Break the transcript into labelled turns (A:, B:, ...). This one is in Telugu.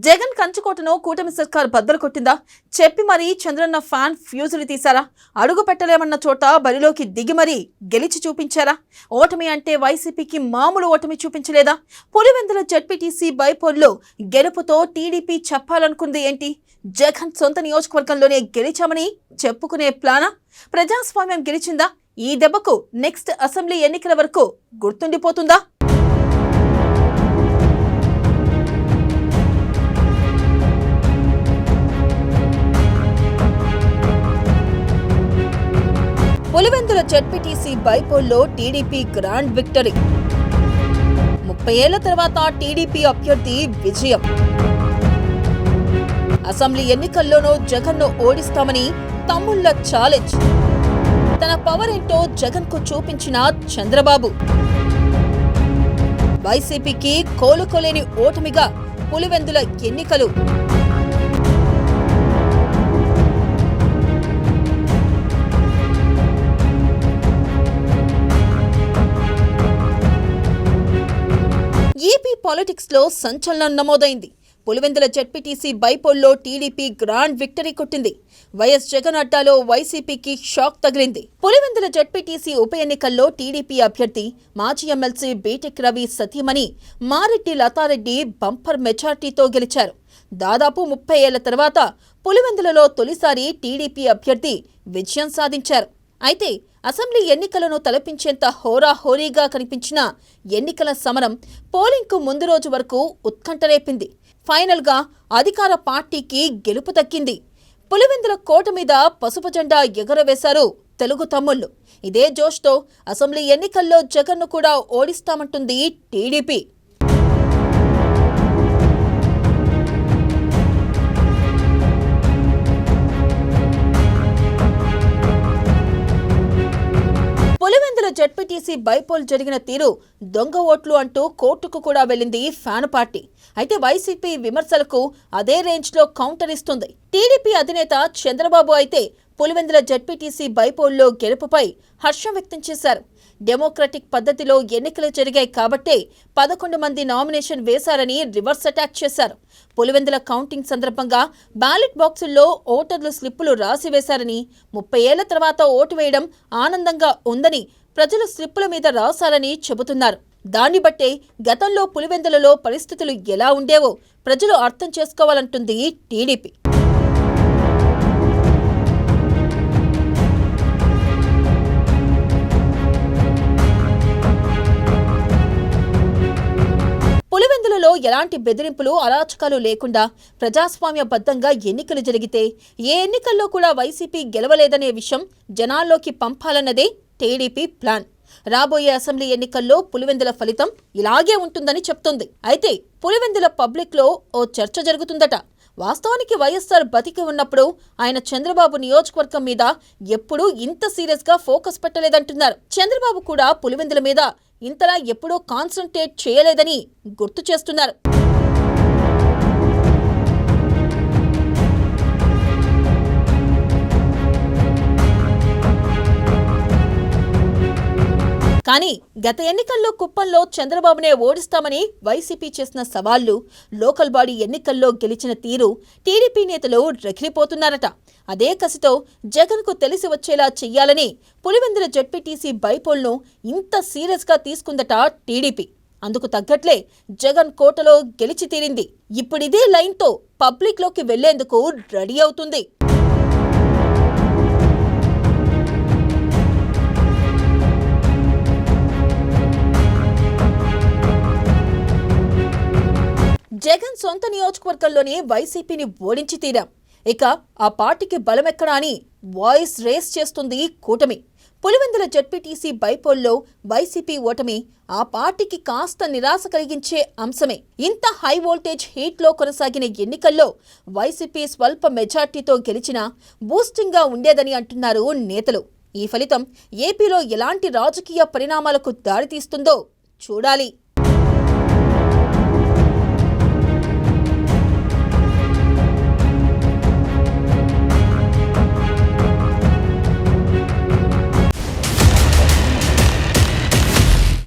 A: జగన్ కంచుకోటను కూటమి సర్కార్ బద్దలు కొట్టిందా? చెప్పి మరీ చంద్రన్న ఫ్యాన్ ఫ్యూజులు తీశారా? అడుగు పెట్టలేమన్న చోట బరిలోకి దిగి మరీ గెలిచి చూపించారా? ఓటమి అంటే వైసీపీకి మామూలు ఓటమి చూపించలేదా? పులివెందుల జెడ్పీటీసీ బైపోల్లో గెలుపుతో టీడీపీ చెప్పాలనుకుంది ఏంటి? జగన్ సొంత నియోజకవర్గంలోనే గెలిచామని చెప్పుకునే ప్లానా? ప్రజాస్వామ్యం గెలిచిందా? ఈ దెబ్బకు నెక్స్ట్ అసెంబ్లీ ఎన్నికల వరకు గుర్తుండిపోతుందా? పులివెందుల జెడ్పీటీసీ బైపోల్లో టీడీపీ గ్రాండ్ విక్టరీ. 30 ఏళ్ల తర్వాత టీడీపీ అభ్యర్థి విజయం. అసెంబ్లీ ఎన్నికల్లోనూ జగన్ను ఓడిస్తామని తమ్ముళ్ల ఛాలెంజ్. తన పవర్ ఏంటో జగన్కు చూపించిన చంద్రబాబు. వైసీపీకి కోలుకోలేని ఓటమిగా పులివెందుల ఎన్నికలు. ఏపీ పాలిటిక్స్ లో సంచలనం నమోదైంది. పులివెందుల జెడ్పీటీసీ బైపోల్లో టీడీపీ గ్రాండ్ విక్టరీ కొట్టింది. వైఎస్ జగన్ అడ్డాలో వైసీపీకి షాక్ తగిలింది. పులివెందుల జెడ్పీటీసీ ఉప ఎన్నికల్లో టీడీపీ అభ్యర్థి మాజీ ఎమ్మెల్సీ బీటెక్ రవి సతీమణి మారెడ్డి లతారెడ్డి బంపర్ మెజార్టీతో గెలిచారు. దాదాపు 30 ఏళ్ల తర్వాత పులివెందులలో తొలిసారి టీడీపీ అభ్యర్థి విజయం సాధించారు. అయితే అసెంబ్లీ ఎన్నికలను తలపించేంత హోరాహోరీగా కనిపించిన ఎన్నికల సమరం పోలింగ్కు ముందు రోజు వరకు ఉత్కంఠ రేపింది. ఫైనల్గా అధికార పార్టీకి గెలుపు దక్కింది. పులివెందుల కోట మీద పసుపు జెండా ఎగరవేశారు తెలుగు తమ్ముళ్లు. ఇదే జోష్తో అసెంబ్లీ ఎన్నికల్లో జగన్ను కూడా ఓడిస్తామంటుంది టీడీపీ. పులివెందుల జెడ్పీటీసీ బైపోల్ జరిగిన తీరు దొంగ ఓట్లు అంటూ కోర్టుకు కూడా వెళ్లింది ఫ్యాన్ పార్టీ. అయితే వైసీపీ విమర్శలకు అదే రేంజ్లో కౌంటర్ ఇస్తుంది. టీడీపీ అధినేత చంద్రబాబు అయితే పులివెందుల జెడ్పీటీసీ బైపోల్లో గెలుపుపై హర్షం వ్యక్తం చేశారు. డెమోక్రటిక్ పద్ధతిలో ఎన్నికలు జరిగాయి కాబట్టే 11 మంది నామినేషన్ వేశారని రివర్స్ అటాక్ చేశారు. పులివెందుల కౌంటింగ్ సందర్భంగా బ్యాలెట్ బాక్సుల్లో ఓటర్లు స్లిప్పులు రాసివేశారని, 30 ఏళ్ల తర్వాత ఓటు వేయడం ఆనందంగా ఉందని ప్రజలు స్లిప్పుల మీద రాశారని చెబుతున్నారు. దాన్ని బట్టే గతంలో పులివెందులలో పరిస్థితులు ఎలా ఉండేవో ప్రజలు అర్థం చేసుకోవాలంటుంది టీడీపీ. పులివెందులలో ఎలాంటి బెదిరింపులు అరాచకాలు లేకుండా ప్రజాస్వామ్యబద్ధంగా ఎన్నికలు జరిగితే ఏ ఎన్నికల్లో కూడా వైసీపీ గెలవలేదనే విషయం జనాల్లోకి పంపాలన్నదే టీడీపీ ప్లాన్. రాబోయే అసెంబ్లీ ఎన్నికల్లో పులివెందుల ఫలితం ఇలాగే ఉంటుందని చెప్తుంది. అయితే పులివెందుల పబ్లిక్లో ఓ చర్చ జరుగుతుందట. వాస్తవానికి వైఎస్ఆర్ బతికి ఉన్నప్పుడు ఆయన చంద్రబాబు నియోజకవర్గం మీద ఎప్పుడూ ఇంత సీరియస్గా ఫోకస్ పెట్టలేదంటున్నారు. చంద్రబాబు కూడా పులివెందుల మీద ఇంతలా ఎప్పుడూ కాన్సంట్రేట్ చేయలేదని గుర్తు చేస్తున్నారు. కానీ గత ఎన్నికల్లో కుప్పంలో చంద్రబాబునే ఓడిస్తామని వైసీపీ చేసిన సవాళ్లు, లోకల్ బాడీ ఎన్నికల్లో గెలిచిన తీరు టీడీపీ నేతలు రగిలిపోతున్నారట. అదే కసితో జగన్కు తెలిసి వచ్చేలా చెయ్యాలని పులివెందుల జెడ్పీటీసీ బైపోల్ను ఇంత సీరియస్గా తీసుకుందట టీడీపీ. అందుకు తగ్గట్లే జగన్ కోటలో గెలిచి తీరింది. ఇప్పుడిదే లైన్తో పబ్లిక్లోకి వెళ్లేందుకు రెడీ అవుతుంది. జగన్ సొంత నియోజకవర్గంలోనే వైసీపీని ఓడించి తీరాం, ఇక ఆ పార్టీకి బలమెక్కడా అని వాయిస్ రేస్ చేస్తుంది కూటమి. పులివెందుల జెడ్పీటీసీ బైపోల్లో వైసీపీ ఓటమి ఆ పార్టీకి కాస్త నిరాశ కలిగించే అంశమే. ఇంత హై వోల్టేజ్ హీట్లో కొనసాగిన ఎన్నికల్లో వైసీపీ స్వల్ప మెజార్టీతో గెలిచినా బూస్టింగ్గా ఉండేదని అంటున్నారు నేతలు. ఈ ఫలితం ఏపీలో ఎలాంటి రాజకీయ పరిణామాలకు దారితీస్తుందో చూడాలి.